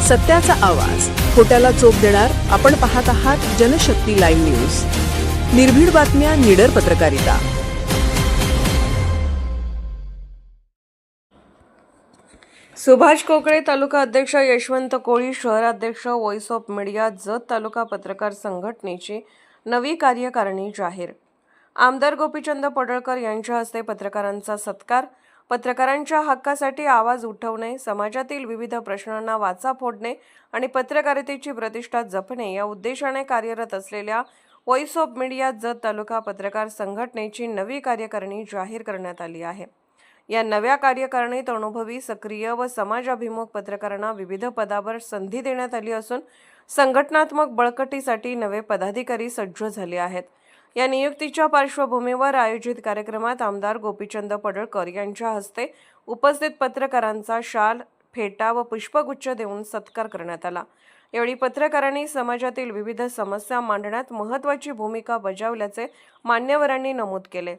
सत्याचा आवाज, खोट्याला चोप देणार. आपण पाहत आहात जनशक्ती लाईव्ह न्यूज. निर्भीड बातम्या, निडर पत्रकारिता. सुभाष कोकळे तालुका अध्यक्ष, यशवंत कोळी शहराध्यक्ष, व्हॉइस ऑफ मीडिया जत तालुका पत्रकार संघटनेची नवी कार्यकारिणी जाहीर. आमदार गोपीचंद पडळकर यांच्या हस्ते पत्रकारांचा सत्कार. पत्रकारांच्या हक्कासाठी आवाज उठवणे, समाजातील विविध प्रश्नांना वाचा फोडणे आणि पत्रकारितेची प्रतिष्ठा जपणे या उद्देशाने कार्यरत असलेल्या व्हॉइस ऑफ मीडिया जत तालुका पत्रकार संघटनेची नवी कार्यकारिणी जाहीर करण्यात आली आहे. या नव्या कार्यकारिणीत अनुभवी, सक्रिय व समाजाभिमुख पत्रकारांना विविध पदावर संधी देण्यात आली असून संघटनात्मक बळकटीसाठी नवे पदाधिकारी सज्ज झाले आहेत. या नियुक्तीच्या पार्श्वभूमीवर आयोजित कार्यक्रमात आमदार गोपीचंद पडळकर यांच्या हस्ते उपस्थित पत्रकारांचा शाल, फेटा व पुष्पगुच्छ देऊन सत्कार करण्यात आला. यावेळी पत्रकारांनी समाजातील विविध समस्या मांडण्यात महत्त्वाची भूमिका बजावल्याचे मान्यवरांनी नमूद केले.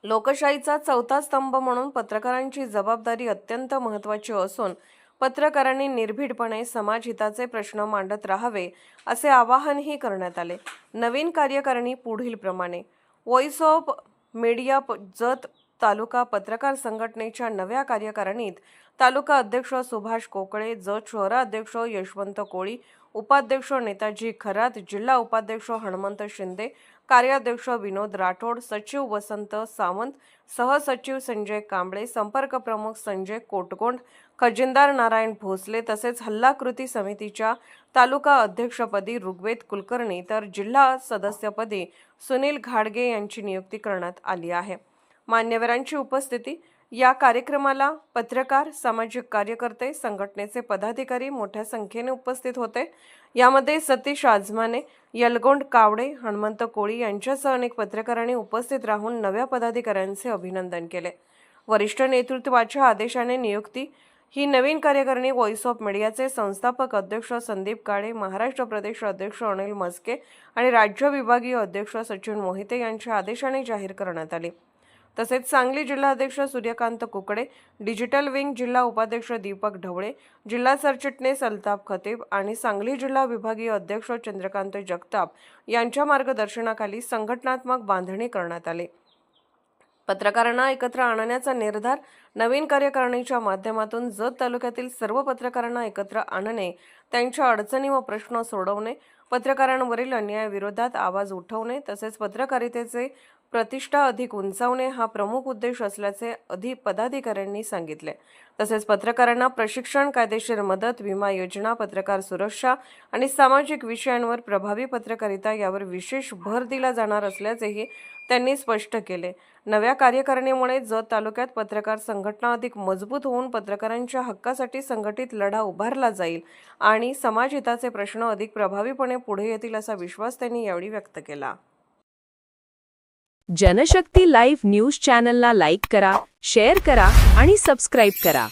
लोकशाहीचा चौथा स्तंभ म्हणून पत्रकारांची जबाबदारी अत्यंत महत्त्वाची असून पत्रकारांनी निर्भीडपणे समाजहिताचे प्रश्न मांडत राहावे असे आवाहनही करण्यात आले. नवीन कार्यकारिणी पुढील प्रमाणे: व्हॉइस ऑफ मीडिया जत तालुका पत्रकार संघटनेच्या नव्या कार्यकारिणीत तालुका अध्यक्ष सुभाष कोकळे, जत शहराध्यक्ष यशवंत कोळी, उपाध्यक्ष नेताजी खरात, जिल्हा उपाध्यक्ष हनुमंत शिंदे, कार्याध्यक्ष विनोद राठोड, सचिव वसंत सावंत, सहसचिव संजय कांबळे, संपर्क प्रमुख संजय कोटगोंड, खजिनदार नारायण भोसले तसेच हल्ला कृती समितीच्या तालुका अध्यक्षपदी ऋग्वेद कुलकर्णी तर जिल्हा सदस्यपदी सुनील घाडगे यांची नियुक्ती करण्यात आली आहे. मान्यवरांची उपस्थिती. या कार्यक्रमाला पत्रकार, सामाजिक कार्यकर्ते, संघटनेचे पदाधिकारी मोठ्या संख्येने उपस्थित होते. यामध्ये सतीश आजमाने, यलगोंड कावडे, हनुमंत कोळी यांच्यासह अनेक पत्रकारांनी उपस्थित राहून नव्या पदाधिकाऱ्यांचे अभिनंदन केले. वरिष्ठ नेतृत्वाच्या आदेशाने नियुक्ती. ही नवीन कार्यकारिणी व्हॉइस ऑफ मीडियाचे संस्थापक अध्यक्ष संदीप काळे, महाराष्ट्र प्रदेश अध्यक्ष अनिल मस्के आणि राज्य विभागीय अध्यक्ष सचिन मोहिते यांच्या आदेशाने जाहीर करण्यात आली. तसेच सांगली जिल्हाध्यक्ष सूर्यकांत कुकडे, डिजिटल विंग जिल्हा उपाध्यक्ष दीपक ढवळे, जिल्हा सरचिटणीस अल्ताफ खतीब आणि सांगली जिल्हा विभागीय अध्यक्ष चंद्रकांत जगताप यांच्या मार्गदर्शनाखाली संघटनात्मक बांधणी करण्यात आली. पत्रकारांना एकत्र आणण्याचा निर्धार. नवीन कार्यकारिणीच्या माध्यमातून जत तालुक्यातील सर्व पत्रकारांना एकत्र आणणे, त्यांच्या अडचणी व प्रश्न सोडवणे, पत्रकारांवरील अन्यायाविरोधात आवाज उठवणे तसेच पत्रकारितेचे प्रतिष्ठा अधिक उंचावणे हा प्रमुख उद्देश असल्याचे पदाधिकाऱ्यांनी सांगितले. तसेच पत्रकारांना प्रशिक्षण, कायदेशीर मदत, विमा योजना, पत्रकार सुरक्षा आणि सामाजिक विषयांवर प्रभावी पत्रकारिता यावर विशेष भर दिला जाणार असल्याचेही त्यांनी स्पष्ट केले. नव्या कार्यकारिणीमुळे जत तालुक्यात पत्रकार संघटना अधिक मजबूत होऊन पत्रकारांच्या हक्कासाठी संघटित लढा उभारला जाईल आणि समाजहिताचे प्रश्न अधिक प्रभावीपणे पुढे येतील असा विश्वास त्यांनी यावेळी व्यक्त केला. जनशक्ती लाईव्ह न्यूज चॅनलला लाईक करा, शेअर करा आणि सबस्क्राईब करा.